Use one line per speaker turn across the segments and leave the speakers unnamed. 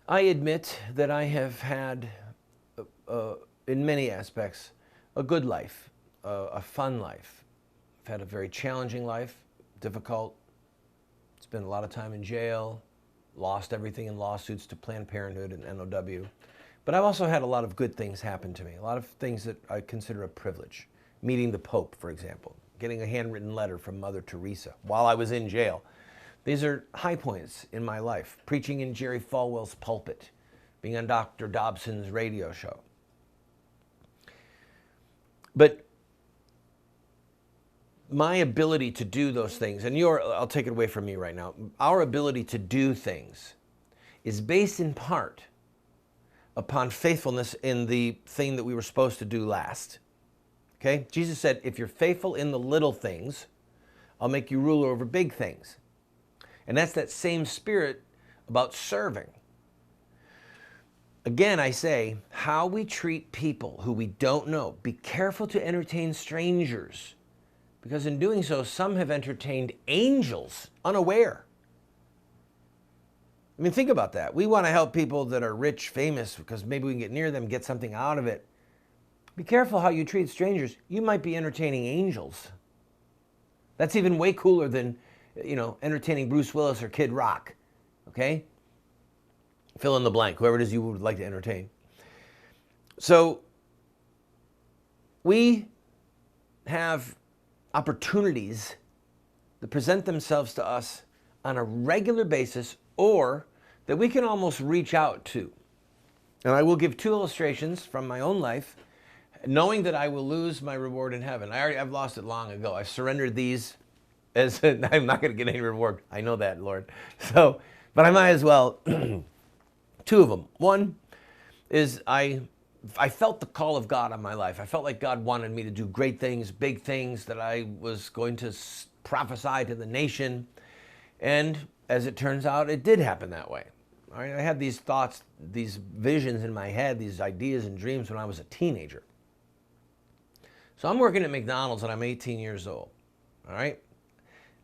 I admit that I have had, in many aspects, a good life, a fun life. I've had a very challenging life, difficult. Spent a lot of time in jail, lost everything in lawsuits to Planned Parenthood and NOW. But I've also had a lot of good things happen to me, a lot of things that I consider a privilege. Meeting the Pope, for example, getting a handwritten letter from Mother Teresa while I was in jail. These are high points in my life. Preaching in Jerry Falwell's pulpit, being on Dr. Dobson's radio show. But my ability to do those things, and I'll take it away from me right now, our ability to do things is based in part upon faithfulness in the thing that we were supposed to do last. Okay? Jesus said, if you're faithful in the little things, I'll make you ruler over big things. And that's that same spirit about serving. Again, I say, how we treat people who we don't know. Be careful to entertain strangers, because in doing so, some have entertained angels unaware. I mean, think about that. We want to help people that are rich, famous, because maybe we can get near them, get something out of it. Be careful how you treat strangers. You might be entertaining angels. That's even way cooler than, entertaining Bruce Willis or Kid Rock. Okay? Fill in the blank, whoever it is you would like to entertain. So, we have opportunities that present themselves to us on a regular basis, or that we can almost reach out to. And I will give two illustrations from my own life, knowing that I will lose my reward in heaven. I've lost it long ago. I surrendered these as I'm not going to get any reward. I know that, Lord. So, but I might as well. Two of them. One is I felt the call of God on my life. I felt like God wanted me to do great things, big things, that I was going to prophesy to the nation. And as it turns out, it did happen that way. All right? I had these thoughts, these visions in my head, these ideas and dreams when I was a teenager. So I'm working at McDonald's and I'm 18 years old. All right?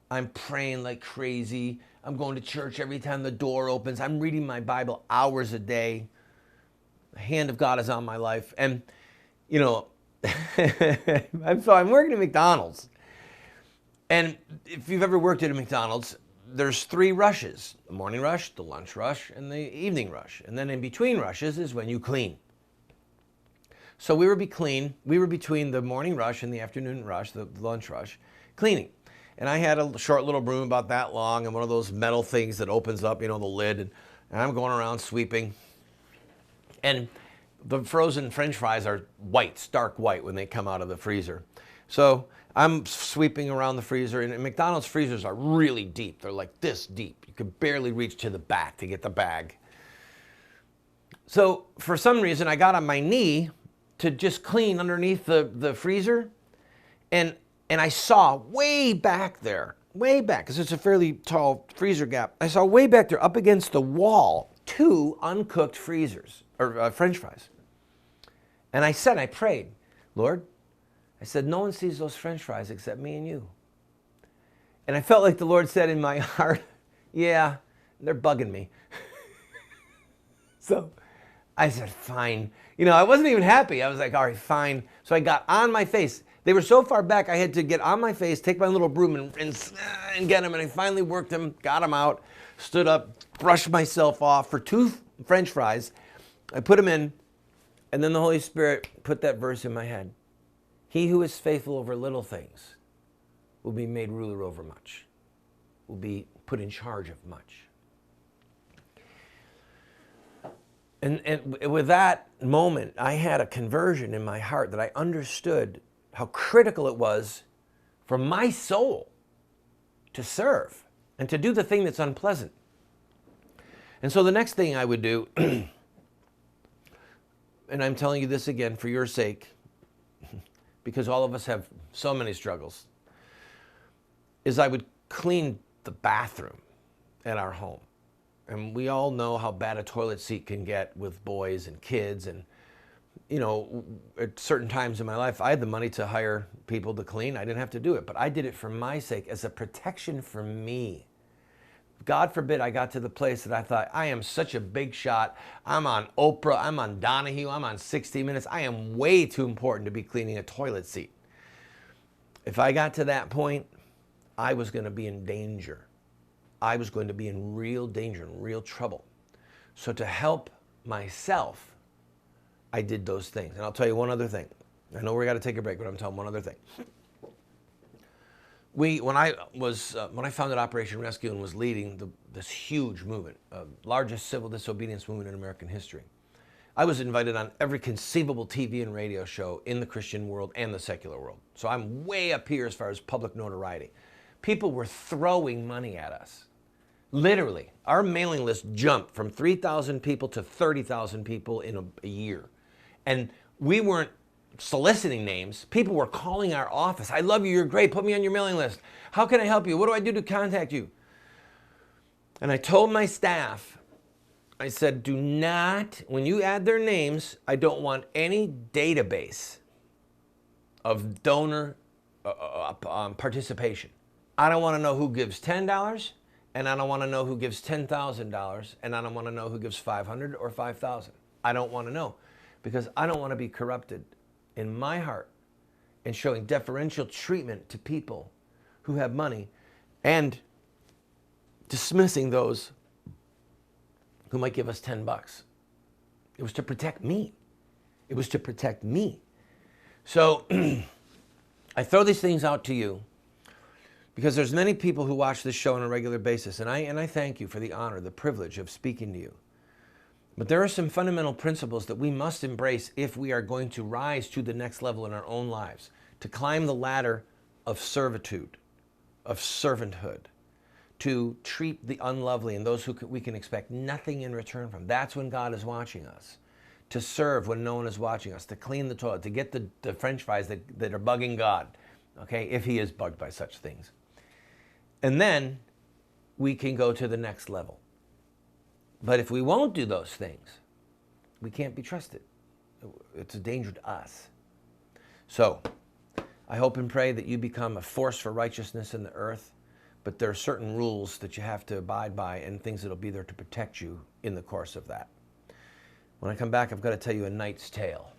I'm praying like crazy. I'm going to church every time the door opens. I'm reading my Bible hours a day. The hand of God is on my life. And, I'm working at McDonald's. And if you've ever worked at a McDonald's, there's three rushes: the morning rush, the lunch rush, and the evening rush. And then in between rushes is when you clean. So we were between the morning rush and the afternoon rush, the lunch rush, cleaning. And I had a short little broom about that long and one of those metal things that opens up, the lid. And I'm going around sweeping. And the frozen French fries are white, stark white, when they come out of the freezer. So I'm sweeping around the freezer, and McDonald's freezers are really deep. They're like this deep. You can barely reach to the back to get the bag. So for some reason, I got on my knee to just clean underneath the freezer. And I saw way back there, because it's a fairly tall freezer gap. I saw way back there, up against the wall, two uncooked freezers, or French fries. And I prayed, Lord, I said, no one sees those French fries except me and you. And I felt like the Lord said in my heart, yeah, they're bugging me. So I said, fine. I wasn't even happy. I was like, all right, fine. So I got on my face. They were so far back, I had to get on my face, take my little broom and get them. And I finally worked them, got them out, stood up, brushed myself off for two French fries. I put them in, and then the Holy Spirit put that verse in my head. He who is faithful over little things will be made ruler over much, will be put in charge of much. And with that moment, I had a conversion in my heart that I understood how critical it was for my soul to serve and to do the thing that's unpleasant. And so the next thing I would do, and I'm telling you this again for your sake, because all of us have so many struggles, is I would clean the bathroom at our home. And we all know how bad a toilet seat can get with boys and kids. And, at certain times in my life, I had the money to hire people to clean. I didn't have to do it, but I did it for my sake, as a protection for me, God forbid I got to the place that I thought, I am such a big shot. I'm on Oprah, I'm on Donahue, I'm on 60 Minutes. I am way too important to be cleaning a toilet seat. If I got to that point, I was going to be in danger. I was going to be in real danger, in real trouble. So to help myself, I did those things. And I'll tell you one other thing. I know we got to take a break, but I'm telling one other thing. When I founded Operation Rescue and was leading this huge movement, largest civil disobedience movement in American history, I was invited on every conceivable TV and radio show in the Christian world and the secular world. So I'm way up here as far as public notoriety. People were throwing money at us. Literally, our mailing list jumped from 3,000 people to 30,000 people in a year. And we weren't soliciting names. People were calling our office. I love you, you're great, put me on your mailing list. How can I help you? What do I do to contact you? And I told my staff, I said, do not, when you add their names, I don't want any database of donor participation. I don't want to know who gives $10, and I don't want to know who gives $10,000, and I don't want to know who gives $500 or $5,000. I don't want to know, because I don't want to be corrupted in my heart and showing deferential treatment to people who have money and dismissing those who might give us $10. It was to protect me. It was to protect me. So I throw these things out to you because there's many people who watch this show on a regular basis, and I thank you for the honor, the privilege of speaking to you. But there are some fundamental principles that we must embrace if we are going to rise to the next level in our own lives, to climb the ladder of servitude, of servanthood, to treat the unlovely and those who we can expect nothing in return from. That's when God is watching us. To serve when no one is watching us, to clean the toilet, to get the French fries that are bugging God, okay, if he is bugged by such things. And then we can go to the next level. But if we won't do those things, we can't be trusted. It's a danger to us. So I hope and pray that you become a force for righteousness in the earth, but there are certain rules that you have to abide by and things that will be there to protect you in the course of that. When I come back, I've got to tell you a knight's tale.